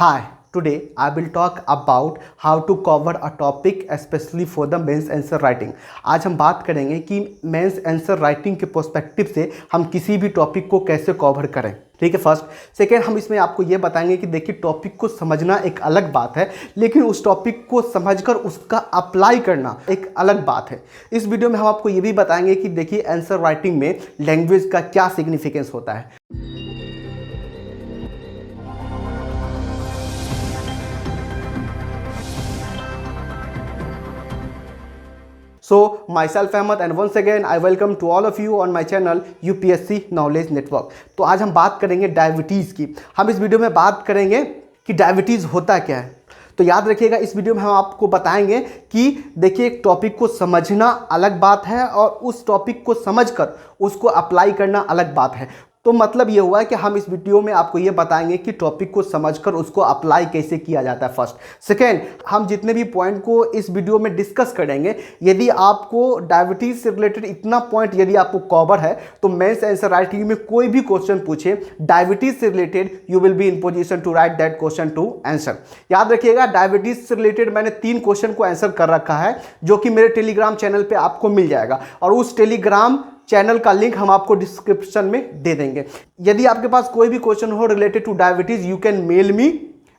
Hi, today I will talk about how to cover a topic especially for the mains answer writing. आज हम बात करेंगे कि mains answer writing के perspective से हम किसी भी टॉपिक को कैसे कवर करें। ठीक है, फर्स्ट। सेकेंड, हम इसमें आपको ये बताएंगे कि देखिए टॉपिक को समझना एक अलग बात है, लेकिन उस टॉपिक को समझकर उसका अप्लाई करना एक अलग बात है। इस वीडियो में हम आपको ये भी बताएंगे कि देखिए आंसर राइटिंग में लैंग्वेज का क्या सिग्निफिकेंस होता है। So, myself Ahmed and once again I welcome to all of you on my channel UPSC Knowledge Network। तो आज हम बात करेंगे डायबिटीज़ की। हम इस वीडियो में बात करेंगे कि डायबिटीज़ होता क्या है। तो याद रखिएगा, इस वीडियो में हम आपको बताएंगे कि देखिए एक टॉपिक को समझना अलग बात है और उस टॉपिक को समझकर उसको अप्लाई करना अलग बात है। तो मतलब ये हुआ है कि हम इस वीडियो में आपको ये बताएंगे कि टॉपिक को समझकर उसको अप्लाई कैसे किया जाता है, फर्स्ट। सेकेंड, हम जितने भी पॉइंट को इस वीडियो में डिस्कस करेंगे, यदि आपको डायबिटीज़ से रिलेटेड इतना पॉइंट यदि आपको कवर है तो मेंस आंसर राइटिंग में कोई भी क्वेश्चन पूछे डायबिटीज़ से related, you will be in position to write that question to answer. याद रखिएगा, डायबिटीज़ से रिलेटेड मैंने 3 क्वेश्चन को आंसर कर रखा है जो कि मेरे टेलीग्राम चैनल पर आपको मिल जाएगा, और उस टेलीग्राम चैनल का लिंक हम आपको डिस्क्रिप्शन में दे देंगे। यदि आपके पास कोई भी क्वेश्चन हो related to diabetes, you can mail me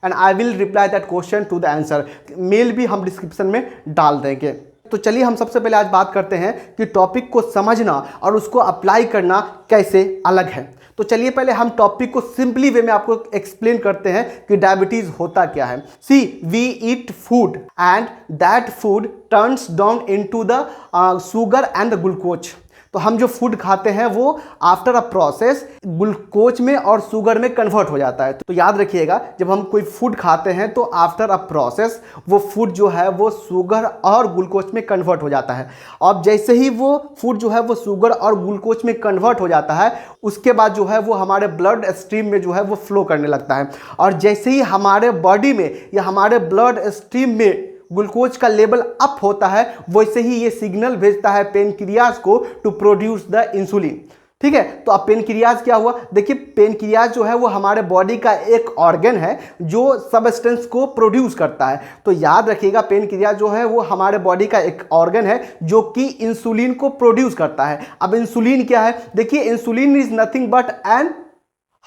and I will reply that question to the answer. Mail भी हम डिस्क्रिप्शन में डाल देंगे। तो चलिए हम सबसे पहले आज बात करते हैं कि टॉपिक को समझना और उसको अप्लाई करना कैसे अलग है। तो चलिए पहले हम टॉपिक को सिंपली वे में आपको एक्सप्लेन करते हैं कि डायबिटीज होता क्या है। See, we eat food and that food turns down into the sugar and the glucose. तो हम जो फूड खाते हैं वो आफ्टर अ प्रोसेस ग्लूकोज में और शुगर में कन्वर्ट हो जाता है। तो याद रखिएगा, जब हम कोई फूड खाते हैं तो आफ्टर अ प्रोसेस वो फूड जो है वो शुगर और ग्लूकोज में कन्वर्ट हो जाता है। और जैसे ही वो फूड जो है वो शुगर और ग्लूकोज में कन्वर्ट हो जाता है, उसके बाद जो है वो हमारे ब्लड स्ट्रीम में जो है वो फ्लो करने लगता है। और जैसे ही हमारे बॉडी में या हमारे ब्लड स्ट्रीम में ग्लूकोज का लेवल अप होता है, वैसे ही ये सिग्नल भेजता है पेनक्रियाज को टू प्रोड्यूस द इंसुलिन। ठीक है, तो अब पेनक्रियाज क्या हुआ? देखिए पेनक्रियाज जो है वो हमारे बॉडी का एक ऑर्गन है जो सब्सटेंस को प्रोड्यूस करता है। तो याद रखिएगा, पेनक्रियाज जो है वो हमारे बॉडी का एक ऑर्गन है जो कि इंसुलिन को प्रोड्यूस करता है। अब इंसुलिन क्या है? देखिए insulin is nothing but an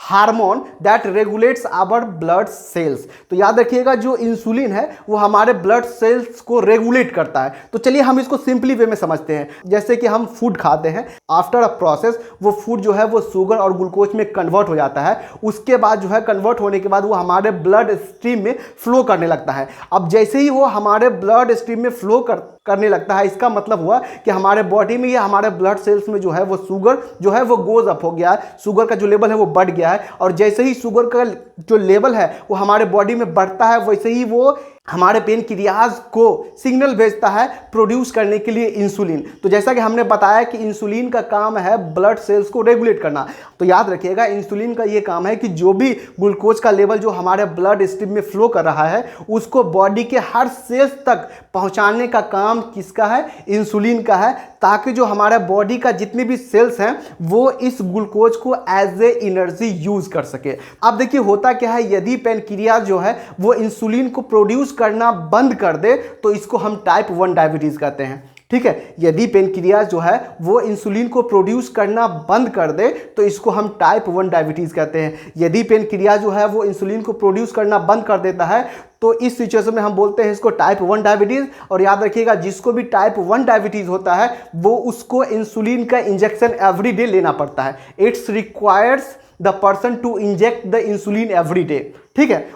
hormone that regulates our blood cells. तो याद रखिएगा, जो इंसुलिन है वो हमारे ब्लड सेल्स को रेगुलेट करता है। तो चलिए हम इसको सिंपली वे में समझते हैं। जैसे कि हम फूड खाते हैं, आफ्टर अ प्रोसेस वो फूड जो है वो शुगर और ग्लूकोज में कन्वर्ट हो जाता है। उसके बाद जो है कन्वर्ट होने के बाद वो हमारे ब्लड स्ट्रीम में फ्लो करने लगता है। अब जैसे ही वो हमारे ब्लड स्ट्रीम में फ्लो करने लगता है, इसका मतलब हुआ कि हमारे बॉडी में या हमारे ब्लड सेल्स में जो है वो शुगर जो है वो गोज अप हो गया है, शुगर का जो लेवल है वो बढ़ गया है। और जैसे ही शुगर का जो लेवल है वो हमारे बॉडी में बढ़ता है, वैसे ही वो हमारे पेनक्रियाज को सिग्नल भेजता है प्रोड्यूस करने के लिए इंसुलिन। तो जैसा कि हमने बताया कि इंसुलिन का काम है ब्लड सेल्स को रेगुलेट करना। तो याद रखिएगा, इंसुलिन का ये काम है कि जो भी ग्लूकोज का लेवल जो हमारे ब्लड स्ट्रीम में फ्लो कर रहा है उसको बॉडी के हर सेल्स तक पहुंचाने का काम किसका है? इंसुलिन का है, ताकि जो हमारे बॉडी का जितने भी सेल्स हैं वो इस ग्लूकोज को एज ए एनर्जी यूज कर सके। अब देखिए होता क्या है, यदि पेनक्रियाज जो है वो इंसुलिन को प्रोड्यूस करना बंद कर दे तो इसको हम टाइप 1 डायबिटीज कहते हैं। ठीक है, यदि पेनक्रियाज जो है वो इंसुलिन को प्रोड्यूस करना बंद कर दे तो इसको हम टाइप 1 डायबिटीज कहते हैं। यदि पेनक्रियाज जो है वो इंसुलिन को प्रोड्यूस करना बंद कर देता है तो इस सिचुएशन में हम बोलते हैं इसको टाइप 1 डायबिटीज। और याद रखिएगा, जिसको भी टाइप 1 डायबिटीज होता है वो उसको इंसुलिन का इंजेक्शन एवरी डे लेना पड़ता है। It's requires the person to inject the insulin every day. ठीक है,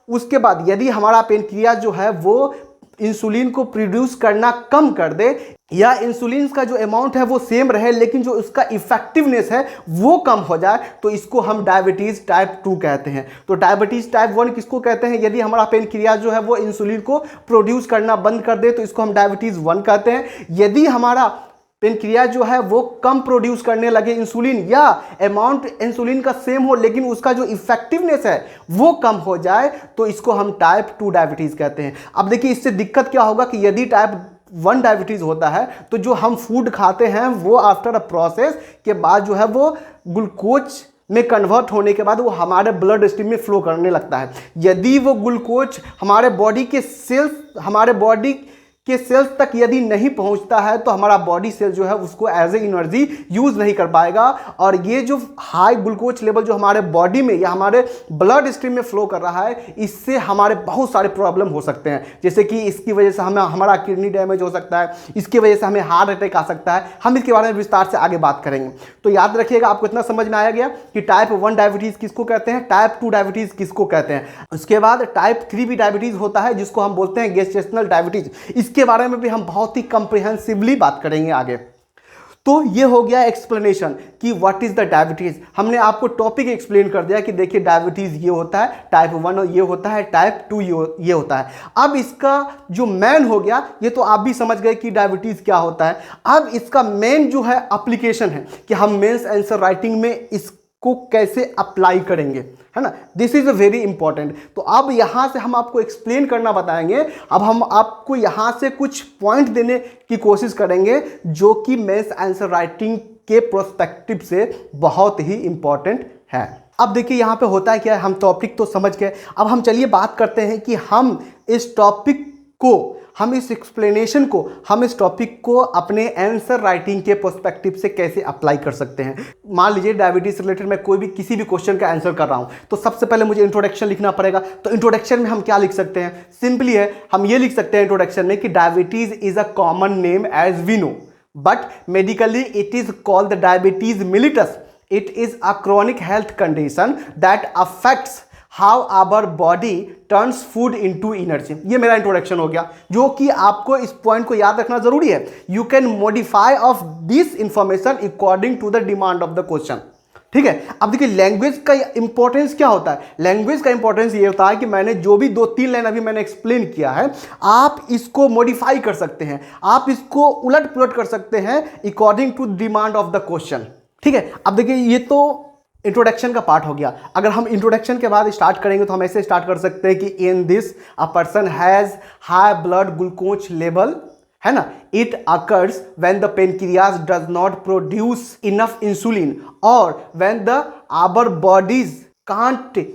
उसके बाद यदि हमारा पेनक्रियाज जो है वो इंसुलिन को प्रोड्यूस करना कम कर दे या इंसुलिन का जो अमाउंट है वो सेम रहे लेकिन जो उसका इफेक्टिवनेस है वो कम हो जाए, तो इसको हम डायबिटीज टाइप 2 कहते हैं। तो डायबिटीज टाइप 1 किसको कहते हैं? यदि हमारा पेनक्रियाज जो है वो इंसुलिन को प्रोड्यूस करना बंद कर दे तो इसको हम डायबिटीज 1 कहते हैं। यदि हमारा पेनक्रियाज जो है वो कम प्रोड्यूस करने लगे इंसुलिन या अमाउंट इंसुलिन का सेम हो लेकिन उसका जो इफेक्टिवनेस है वो कम हो जाए, तो इसको हम टाइप 2 डायबिटीज कहते हैं। अब देखिए इससे दिक्कत क्या होगा कि यदि टाइप 1 डायबिटीज होता है तो जो हम फूड खाते हैं वो आफ्टर अ प्रोसेस के बाद जो है वो ग्लूकोज में कन्वर्ट होने के बाद वो हमारे ब्लड स्ट्रीम में फ्लो करने लगता है। यदि वो ग्लूकोज हमारे बॉडी के सेल्स तक यदि नहीं पहुंचता है तो हमारा बॉडी सेल जो है उसको एज ए एनर्जी यूज नहीं कर पाएगा, और ये जो हाई ग्लूकोज लेवल जो हमारे बॉडी में या हमारे ब्लड स्ट्रीम में फ्लो कर रहा है, इससे हमारे बहुत सारे प्रॉब्लम हो सकते हैं। जैसे कि इसकी वजह से हमारा किडनी डैमेज हो सकता है, इसकी वजह से हमें हार्ट अटैक आ सकता है। हम इसके बारे में विस्तार से आगे बात करेंगे। तो याद रखिएगा, आपको इतना समझ में आया गया कि टाइप 1 डायबिटीज़ किसको कहते हैं, टाइप 2 डायबिटीज़ किसको कहते हैं। उसके बाद टाइप 3 भी डायबिटीज़ होता है जिसको हम बोलते हैं गेस्टेशनल डायबिटीज़। इसके बारे में भी हम बहुत ही कंप्रिहेंसिवली बात करेंगे आगे। तो ये हो गया एक्सप्लेनेशन कि व्हाट इज द डायबिटीज। हमने आपको टॉपिक एक्सप्लेन कर दिया कि देखिए डायबिटीज ये होता है, टाइप 1 ये होता है, टाइप 2 ये होता है। अब इसका जो मेन हो गया, ये तो आप भी समझ गए कि डायबिटीज क्या होता है। अब इसका मेन जो है एप्लीकेशन है कि हम मेंस आंसर राइटिंग में इसको कैसे अप्लाई करेंगे, है ना। This is a very important. तो अब यहां से हम आपको एक्सप्लेन करना बताएंगे। अब हम आपको यहां से कुछ पॉइंट देने की कोशिश करेंगे जो कि मेंस आंसर राइटिंग के प्रोस्पेक्टिव से बहुत ही इंपॉर्टेंट है। अब देखिए यहां पे होता है क्या है, हम टॉपिक तो समझ गए। अब हम चलिए बात करते हैं कि हम इस टॉपिक को, हम इस एक्सप्लेनेशन को, हम इस टॉपिक को अपने आंसर राइटिंग के पर्सपेक्टिव से कैसे अप्लाई कर सकते हैं। मान लीजिए डायबिटीज से रिलेटेड मैं कोई भी किसी भी क्वेश्चन का आंसर कर रहा हूं, तो सबसे पहले मुझे इंट्रोडक्शन लिखना पड़ेगा। तो इंट्रोडक्शन में हम क्या लिख सकते हैं, सिंपली है, हम ये लिख सकते हैं इंट्रोडक्शन में कि diabetes is a common name as we know, but medically it is called the diabetes mellitus. It is a chronic health condition that affects how our body turns food into energy. ये मेरा introduction हो गया, जो कि आपको इस point को याद रखना जरूरी है। You can modify of this information according to the demand of the question. ठीक है। अब देखिए लैंग्वेज का इंपॉर्टेंस क्या होता है। लैंग्वेज का इंपॉर्टेंस ये होता है कि मैंने जो भी 2-3 लाइन अभी मैंने एक्सप्लेन किया है, आप इसको मॉडिफाई कर सकते हैं, आप इसको उलट पुलट कर सकते हैं according to demand of the question. ठीक है। अब देखिए ये तो इंट्रोडक्शन का पार्ट हो गया। अगर हम इंट्रोडक्शन के बाद स्टार्ट करेंगे तो हम ऐसे स्टार्ट कर सकते हैं कि in this a person has high blood glucose level, है ना। It occurs when the pancreas does not produce enough insulin और when the our bodies can't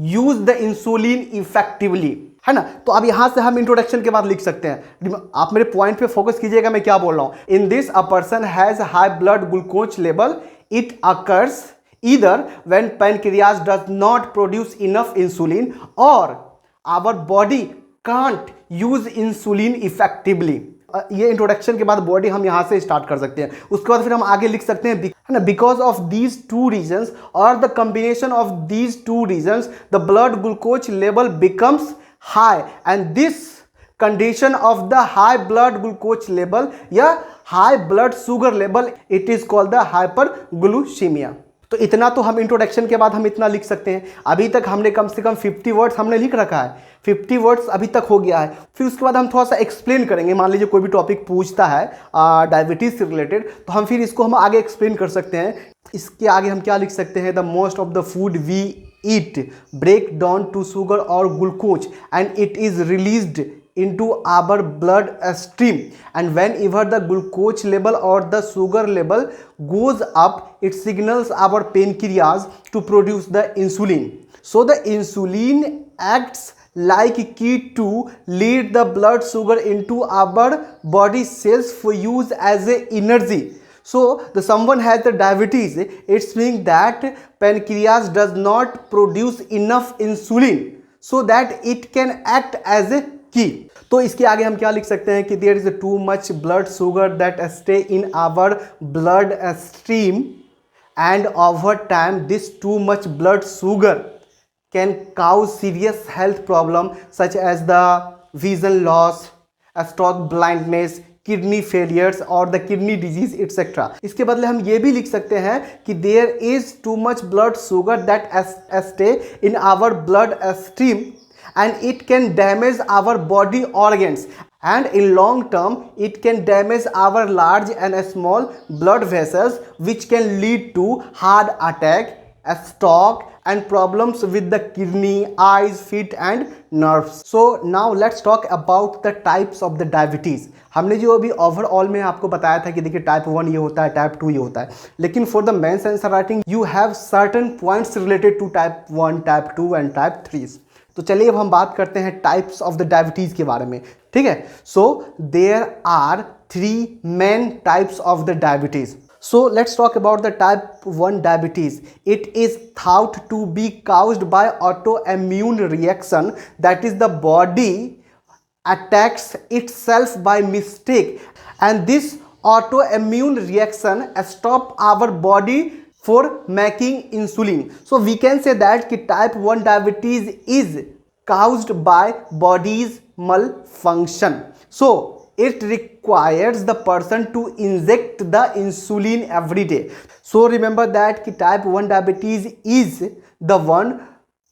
use the insulin effectively, है ना। तो अब यहां से हम इंट्रोडक्शन के बाद लिख सकते हैं। आप मेरे पॉइंट पे फोकस कीजिएगा, मैं क्या बोल रहा हूं। इन this a person has high blood glucose level, it occurs either when pancreas does not produce enough insulin or our body can't use insulin effectively। ये इंट्रोडक्शन के बाद बॉडी हम यहाँ से स्टार्ट कर सकते हैं। उसके बाद फिर हम आगे लिख सकते हैं, है ना, बिकॉज ऑफ दीज 2 रीजन्स और the combination of these 2 reasons the blood glucose level becomes high and this condition of the high blood glucose level या high blood sugar level, it is called the hyperglycemia. तो इतना तो हम introduction के बाद हम इतना लिख सकते हैं। अभी तक हमने कम से कम 50 वर्ड्स हमने लिख रखा है, 50 वर्ड्स अभी तक हो गया है। फिर उसके बाद हम थोड़ा सा एक्सप्लेन करेंगे। मान लीजिए कोई भी टॉपिक पूछता है डायबिटीज से रिलेटेड, तो हम फिर इसको हम आगे एक्सप्लेन कर सकते हैं। इसके आगे हम क्या लिख सकते हैं, the most of the food we eat break down to sugar और glucose and it is released into our blood stream, and whenever the glucose level or the sugar level goes up, it signals our pancreas to produce the insulin. So the insulin acts like key to lead the blood sugar into our body cells for use as a energy. So the someone has the diabetes, it's means that pancreas does not produce enough insulin so that it can act as a की। तो इसके आगे हम क्या लिख सकते हैं कि there is too much blood sugar that stay in our blood stream and over time this too much blood sugar can cause serious health problem such as the vision loss, stroke, blindness, kidney failures और the kidney disease et cetera. इसके बदले हम ये भी लिख सकते हैं कि there is too much blood sugar that stay in our blood stream and it can damage our body organs, and in long term it can damage our large and small blood vessels which can lead to heart attack, stroke and problems with the kidney, eyes, feet and nerves. So now let's talk about the types of the diabetes. हमने जो अभी overall में आपको बताया था कि देखिए type 1 ये होता है, टाइप 2 ये होता है, लेकिन for the mains answer writing you have certain points related to type 1, type 2 and type 3. तो चलिए अब हम बात करते हैं टाइप्स ऑफ द डायबिटीज के बारे में. ठीक है, so there are 3 main types of the diabetes. So let's talk about the type 1 diabetes. It is thought to be caused by autoimmune reaction, that is the body attacks itself by mistake, and this autoimmune reaction stop our body for making insulin. So we can say that ki type 1 diabetes is caused by body's malfunction. So it requires the person to inject the insulin every day. So remember that ki type 1 diabetes is the one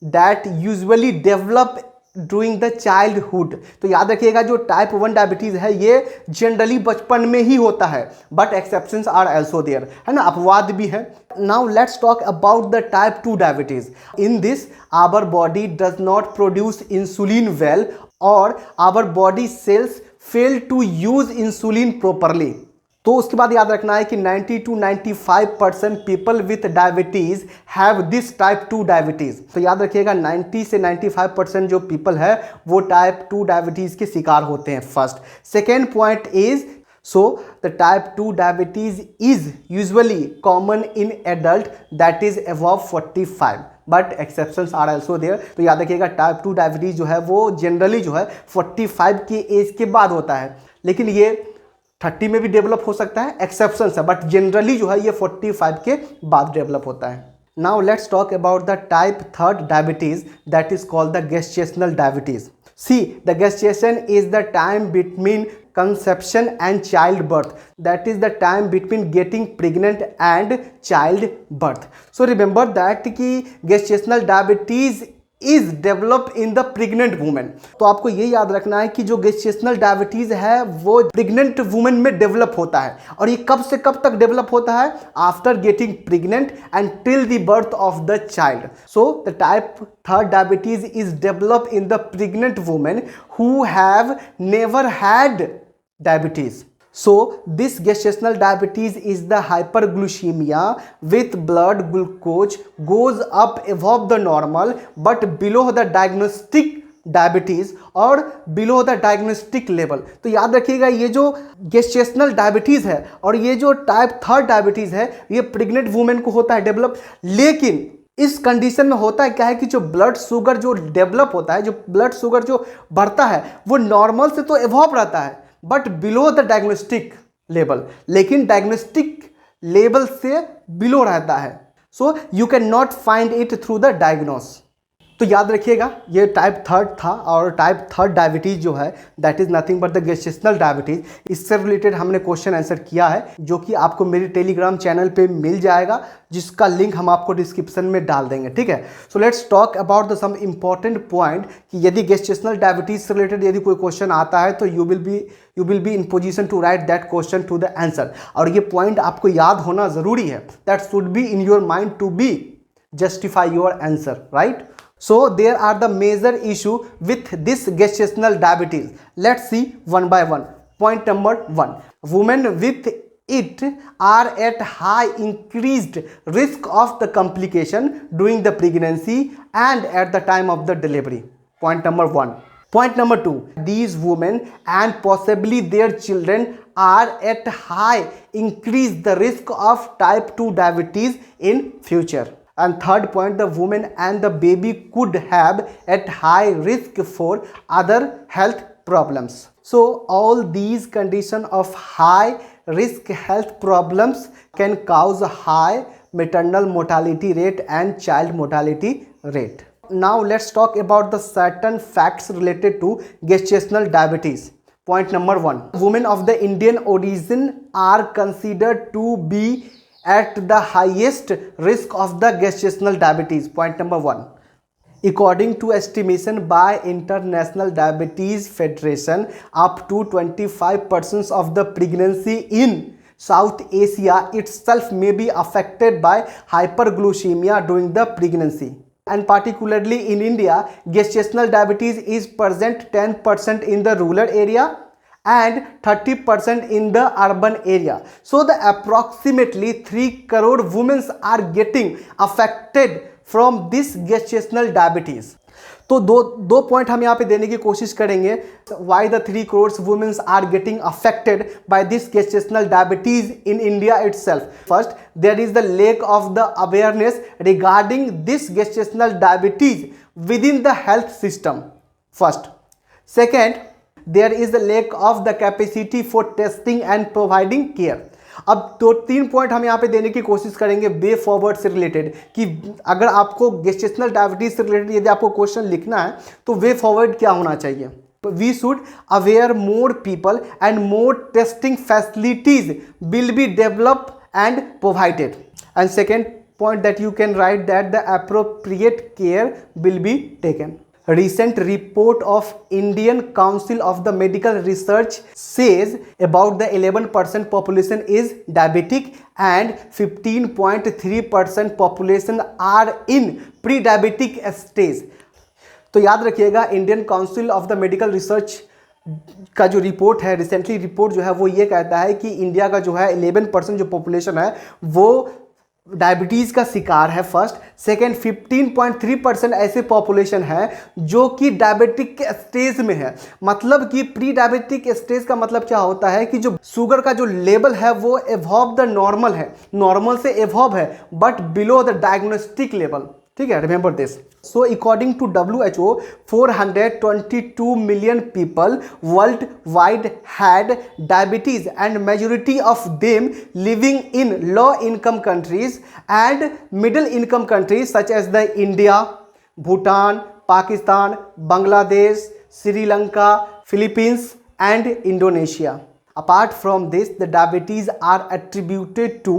that usually develop during the childhood. तो याद रखिएगा जो type 1 diabetes है ये generally बचपन में ही होता है, but exceptions are also there, है ना, अपवाद भी है. Now let's talk about the type 2 diabetes. In this our body does not produce insulin well और our body cells fail to use insulin properly. तो उसके बाद याद रखना है कि 90 to 95% people with diabetes have this type 2 diabetes. तो याद रखिएगा 90 से 95% जो पीपल है वो टाइप 2 डायबिटीज के शिकार होते हैं. First. Second point is so the type 2 diabetes is usually common in adult that is above 45, but exceptions are also there. तो याद रखिएगा टाइप 2 डायबिटीज जो है वो जनरली जो है 45 की एज के बाद होता है, लेकिन ये 30 में भी डेवलप हो सकता है, एक्सेप्शंस है, बट जनरली जो है ये 45 के बाद डेवलप होता है. Now let's talk about the type 3 diabetes that is called the gestational diabetes. See, the gestation is the time between conception and childbirth. That is the time between getting pregnant and childbirth. So remember that कि gestational diabetes is developed in the pregnant woman. तो आपको ये याद रखना है कि जो gestational diabetes है वो pregnant woman में डेवलप होता है, और ये कब से कब तक डेवलप होता है? After getting pregnant and till the birth of the child. So the type 3 diabetes is developed in the pregnant women who have never had diabetes. So this gestational diabetes is the hyperglycemia with blood glucose goes up above the normal but below the diagnostic diabetes और below the diagnostic level. तो याद रखिएगा ये जो gestational diabetes है और ये जो टाइप 3 डायबिटीज है ये प्रेग्नेंट वुमेन को होता है डेवलप, लेकिन इस कंडीशन में होता है क्या है कि जो ब्लड शुगर जो डेवलप होता है, जो ब्लड शुगर जो बढ़ता है वो नॉर्मल से तो एवॉप रहता है but below the diagnostic level, लेकिन डायग्नोस्टिक लेवल से बिलो रहता है. So you can not find it through the diagnose. तो याद रखिएगा ये टाइप 3 था, और टाइप 3 डायबिटीज़ जो है that is nothing but the gestational diabetes. इससे रिलेटेड हमने क्वेश्चन आंसर किया है जो कि आपको मेरे टेलीग्राम चैनल पे मिल जाएगा, जिसका लिंक हम आपको डिस्क्रिप्शन में डाल देंगे. ठीक है, so let's talk about the some important point कि यदि गेस्टेशनल डायबिटीज़ से रिलेटेड यदि कोई क्वेश्चन आता है तो you will be in position to write that question to the answer. और ये पॉइंट आपको याद होना ज़रूरी है, that should be in your mind to be justify your answer, right? So there are the major issue with this gestational diabetes. Let's see one by one. Point number 1. Women with it are at high increased risk of the complication during the pregnancy and at the time of the delivery. Point number 1. Point number 2. These women and possibly their children are at high increased the risk of type 2 diabetes in future. And third point, the woman and the baby could have at high risk for other health problems. So all these conditions of high risk health problems can cause high maternal mortality rate and child mortality rate. Now let's talk about the certain facts related to gestational diabetes. Point number 1. Women of the Indian origin are considered to be at the highest risk of the gestational diabetes. Point number 1. According to estimation by International Diabetes Federation, up to 25% of the pregnancy in South Asia itself may be affected by hyperglycemia during the pregnancy. And particularly in India, gestational diabetes is present 10% in the rural area and 30% in the urban area. So the approximately 3 crore women are getting affected from this gestational diabetes. तो दो point हम यहाँ पे देने की कोशिश करेंगे why the 3 crore women's are getting affected by this gestational diabetes in India itself. First, there is the lack of the awareness regarding this gestational diabetes within the health system. First. Second, there is the lack of the capacity for testing and providing care. अब 2-3 point हम यहाँ पे देने की कोशिश करेंगे way forward से related, कि अगर आपको गेस्टेशनल डायबिटीज से रिलेटेड यदि आपको क्वेश्चन लिखना है तो वे फॉरवर्ड क्या होना चाहिए. We should aware more people and more testing facilities will be develop and provided. And second point that you can write that the appropriate care will be taken. Recent report of Indian Council of the Medical Research says about the 11% population is diabetic and 15.3% population are in pre-diabetic stage. तो याद रखिएगा, Indian council of the medical research का जो report है, recently report जो है वो ये कहता है कि इंडिया का जो है 11% जो पॉपुलेशन है वो डायबिटीज़ का शिकार है. फर्स्ट. सेकेंड, 15.3% ऐसे पॉपुलेशन है जो कि डायबिटिक के स्टेज में है. मतलब कि प्री डायबिटिक स्टेज का मतलब क्या होता है कि जो शुगर का जो लेवल है वो एवॉव द नॉर्मल है, नॉर्मल से एवॉव है but below the diagnostic level. ठीक है, remember this. So according to WHO, 422 million people worldwide had diabetes and majority of them living in low income countries and middle income countries such as the India, Bhutan, Pakistan, Bangladesh, Sri Lanka, Philippines and Indonesia. Apart from this, the diabetes are attributed to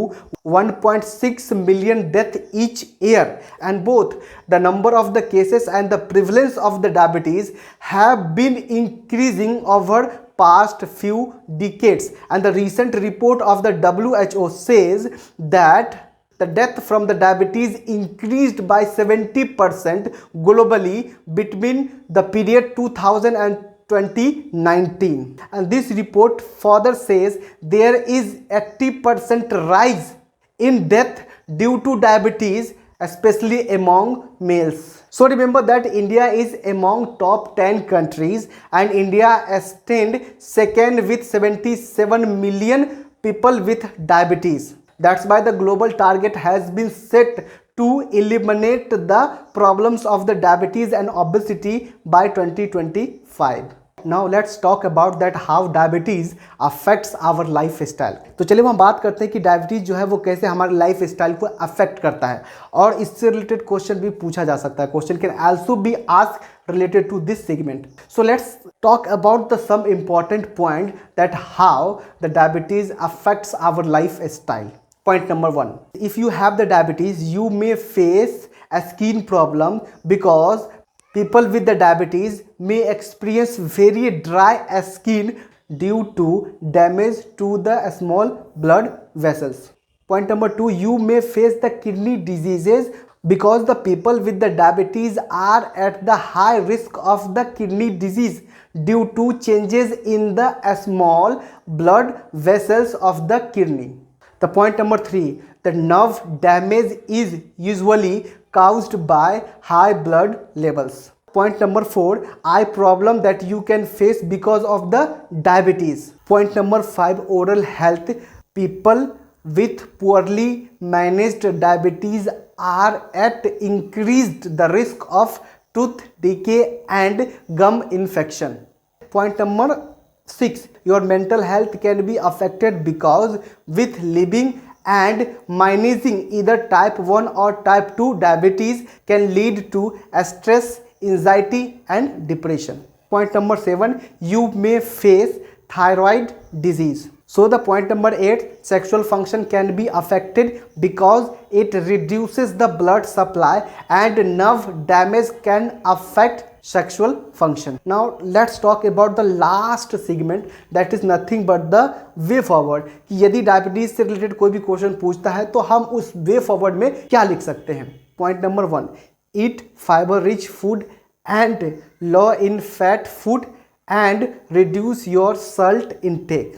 1.6 million deaths each year, and both the number of the cases and the prevalence of the diabetes have been increasing over past few decades. And the recent report of the WHO says that the death from the diabetes increased by 70% globally between the period 2000 and 2019. And this report further says there is 80% rise in death due to diabetes, especially among males. So remember that India is among top 10 countries and India stands second with 77 million people with diabetes. That's why the global target has been set to eliminate the problems of the diabetes and obesity by 2025. Now let's talk about that how diabetes affects our lifestyle. तो चलिए हम बात करते हैं कि diabetes जो है वो कैसे हमारे लाइफ स्टाइल को अफेक्ट करता है, और इससे रिलेटेड क्वेश्चन भी पूछा जा सकता है. Question can also be asked related to this segment. So let's talk about the some important point that how the diabetes affects our lifestyle. Point number 1. If you have the diabetes, you may face a skin problem because people with the diabetes may experience very dry skin due to damage to the small blood vessels. Point number 2, you may face the kidney diseases because the people with the diabetes are at the high risk of the kidney disease due to changes in the small blood vessels of the kidney. The point number 3, the nerve damage is usually caused by high blood levels. Point number 4, eye problem that you can face because of the diabetes. Point number 5, oral health. People with poorly managed diabetes are at increased the risk of tooth decay and gum infection. Point number 6, your mental health can be affected because with living and managing either type 1 or type 2 diabetes can lead to stress, anxiety and depression. Point number 7, you may face thyroid disease. So the point number 8, sexual function can be affected because it reduces the blood supply and nerve damage can affect sexual function. Now let's talk about the last segment, that is nothing but the way forward, कि यदि diabetes से related कोई भी question पूछता है तो हम उस वे फॉरवर्ड में क्या लिख सकते हैं। Point number 1, eat fibre rich food and low in fat food and reduce your salt intake.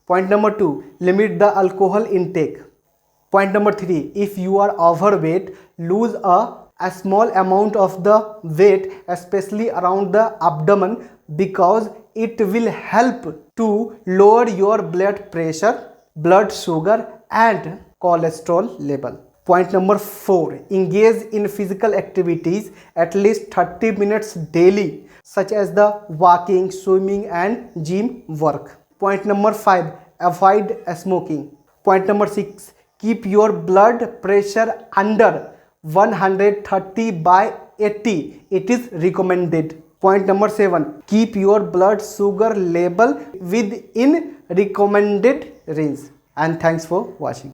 Point number 2, limit the alcohol intake. Point number 3, if you are overweight, lose a small amount of the weight, especially around the abdomen, because it will help to lower your blood pressure, blood sugar and cholesterol level. Point number 4, engage in physical activities at least 30 minutes daily, such as the walking, swimming and gym work. Point number 5, avoid smoking. Point number 6, keep your blood pressure under 130 by 80. It is recommended. Point number 7, keep your blood sugar level within recommended range. And thanks for watching.